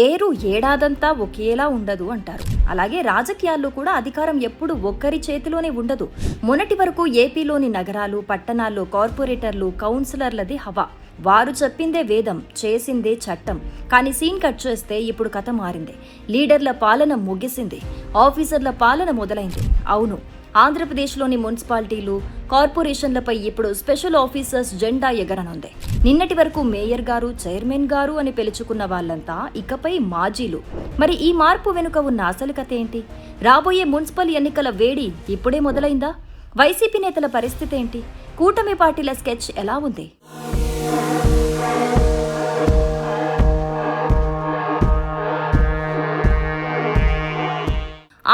ఏరు ఏడాదంతా ఒకేలా ఉండదు అంటారు. అలాగే రాజకీయాల్లో కూడా అధికారం ఎప్పుడు ఒక్కరి చేతిలోనే ఉండదు. మొన్నటి వరకు ఏపీలోని నగరాలు, పట్టణాల్లో కార్పొరేటర్లు, కౌన్సిలర్లది హవా. వారు చెప్పిందే వేదం, చేసిందే చట్టం. కానీ సీన్ కట్ చేస్తే ఇప్పుడు కథ మారింది. లీడర్ల పాలన ముగిసింది, ఆఫీసర్ల పాలన మొదలైంది. అవును, ఆంధ్రప్రదేశ్లోని మున్సిపాలిటీలు, కార్పొరేషన్లపై ఇప్పుడు స్పెషల్ ఆఫీసర్స్ జెండా ఎగరనుంది. నిన్నటి వరకు మేయర్ గారు, చైర్మన్ గారు అని పిలుచుకున్న వాళ్ళంతా ఇకపై మాజీలు. మరి ఈ మార్పు వెనుక ఉన్న అసలు కథ ఏంటి? రాబోయే మున్సిపల్ ఎన్నికల వేడి ఇప్పుడే మొదలైందా? వైసీపీ నేతల పరిస్థితి ఏంటి? కూటమి పార్టీల స్కెచ్ ఎలా ఉంది?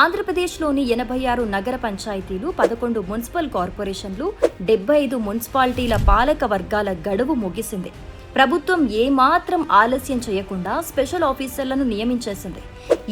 ఆంధ్రప్రదేశ్లోని 86 నగర పంచాయతీలు, 11 మున్సిపల్ కార్పొరేషన్లు, 75 మున్సిపాలిటీల పాలక వర్గాల గడువు ముగిసింది. ప్రభుత్వం ఏమాత్రం ఆలస్యం చేయకుండా స్పెషల్ ఆఫీసర్లను నియమించేసింది.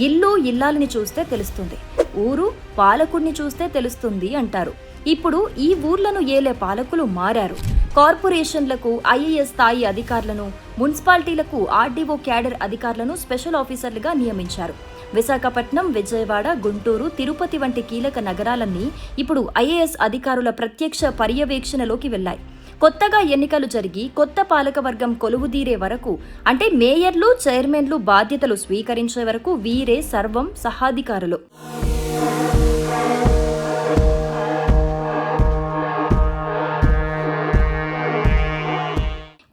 ఇల్లు ఇల్లాలని చూస్తే తెలుస్తుంది, ఊరు పాలకుడిని చూస్తే తెలుస్తుంది అంటారు. ఇప్పుడు ఈ ఊర్లను ఏలే పాలకులు మారారు. కార్పొరేషన్లకు ఐఏఎస్ స్థాయి అధికారులను, మున్సిపాలిటీలకు ఆర్డీఓ క్యాడర్ అధికారులను స్పెషల్ ఆఫీసర్లుగా నియమించారు. విశాఖపట్నం, విజయవాడ, గుంటూరు, తిరుపతి వంటి కీలక నగరాలన్నీ ఇప్పుడు ఐఏఎస్ అధికారుల ప్రత్యక్ష పర్యవేక్షణలోకి వెళ్లాయి. కొత్తగా ఎన్నికలు జరిగి కొత్త పాలకవర్గం కొలువుదీరే వరకు, అంటే మేయర్లు, చైర్మన్లు బాధ్యతలు స్వీకరించే వరకు వీరే సర్వం సహాధికారులు.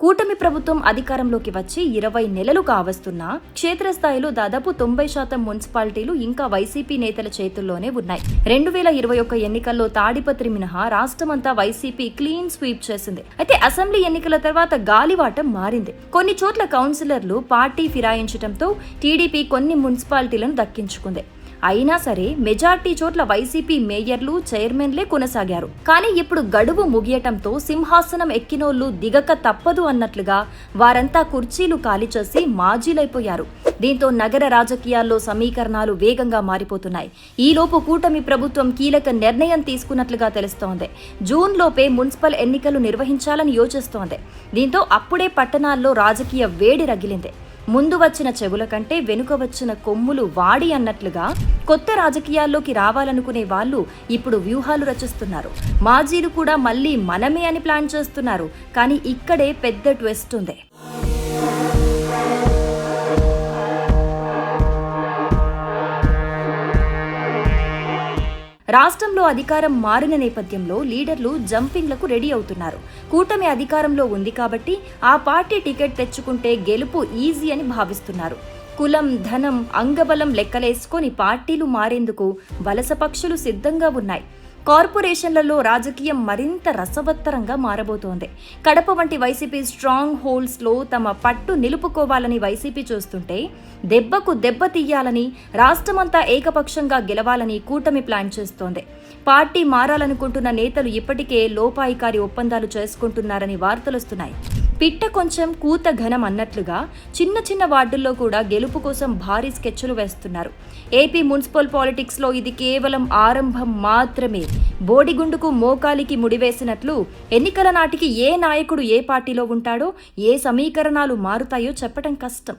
కూటమి ప్రభుత్వం అధికారంలోకి వచ్చి 20 నెలలు కావస్తున్నా క్షేత్రస్థాయిలో దాదాపు 90% మున్సిపాలిటీలు ఇంకా వైసీపీ నేతల చేతుల్లోనే ఉన్నాయి. 2021 ఎన్నికల్లో తాడిపత్రి మినహా రాష్ట్రమంతా వైసీపీ క్లీన్ స్వీప్ చేసింది. అయితే అసెంబ్లీ ఎన్నికల తర్వాత గాలివాటం మారింది. కొన్ని చోట్ల కౌన్సిలర్లు పార్టీ ఫిరాయించడంతో టీడీపీ కొన్ని మున్సిపాలిటీలను దక్కించుకుంది. అయినా సరే మెజార్టీ చోట్ల వైసీపీ మేయర్లు, చైర్మన్లే కొనసాగారు. కానీ ఇప్పుడు గడువు ముగియటంతో సింహాసనం ఎక్కినోళ్లు దిగక తప్పదు అన్నట్లుగా వారంతా కుర్చీలు ఖాళీ చేసి మాజీలైపోయారు. దీంతో నగర రాజకీయాల్లో సమీకరణాలు వేగంగా మారిపోతున్నాయి. ఈలోపు కూటమి ప్రభుత్వం కీలక నిర్ణయం తీసుకున్నట్లుగా తెలుస్తోంది. జూన్ లోపే మున్సిపల్ ఎన్నికలు నిర్వహించాలని యోచిస్తోంది. దీంతో అప్పుడే పట్టణాల్లో రాజకీయ వేడి రగిలింది. ముందు వచ్చిన చెవుల కంటే వెనుక వచ్చిన కొమ్ములు వాడి అన్నట్లుగా కొత్త రాజకీయాల్లోకి రావాలనుకునే వాళ్ళు ఇప్పుడు వ్యూహాలు రచిస్తున్నారు. మాజీలు కూడా మళ్ళీ మనమే అని ప్లాన్ చేస్తున్నారు. కానీ ఇక్కడే పెద్ద ట్విస్ట్ ఉంది. రాష్ట్రంలో అధికారం మారిన నేపథ్యంలో లీడర్లు జంపింగ్లకు రెడీ అవుతున్నారు. కూటమి అధికారంలో ఉంది కాబట్టి ఆ పార్టీ టికెట్ తెచ్చుకుంటే గెలుపు ఈజీ అని భావిస్తున్నారు. కులం, ధనం, అంగబలం లెక్కలేసుకొని పార్టీలు మారేందుకు వలస పక్షులు సిద్ధంగా ఉన్నాయి. కార్పొరేషన్లలో రాజకీయం మరింత రసవత్తరంగా మారబోతోంది. కడప వంటి వైసీపీ స్ట్రాంగ్ హోల్డ్స్లో తమ పట్టు నిలుపుకోవాలని వైసీపీ చూస్తుంటే, దెబ్బకు దెబ్బ తీయాలని, రాష్ట్రమంతా ఏకపక్షంగా గెలవాలని కూటమి ప్లాన్ చేస్తోంది. పార్టీ మారాలనుకుంటున్న నేతలు ఇప్పటికే లోపాయికారి ఒప్పందాలు చేసుకుంటున్నారని వార్తలొస్తున్నాయి. పిట్ట కొంచెం కూత ఘనం అన్నట్లుగా చిన్న చిన్న వార్డుల్లో కూడా గెలుపు కోసం భారీ స్కెచ్లు వేస్తున్నారు. ఏపీ మున్సిపల్ పాలిటిక్స్లో ఇది కేవలం ఆరంభం మాత్రమే. బోడిగుండుకు మోకాలికి ముడివేసినట్లు ఎన్నికల నాటికి ఏ నాయకుడు ఏ పార్టీలో ఉంటాడో, ఏ సమీకరణాలు మారుతాయో చెప్పడం కష్టం.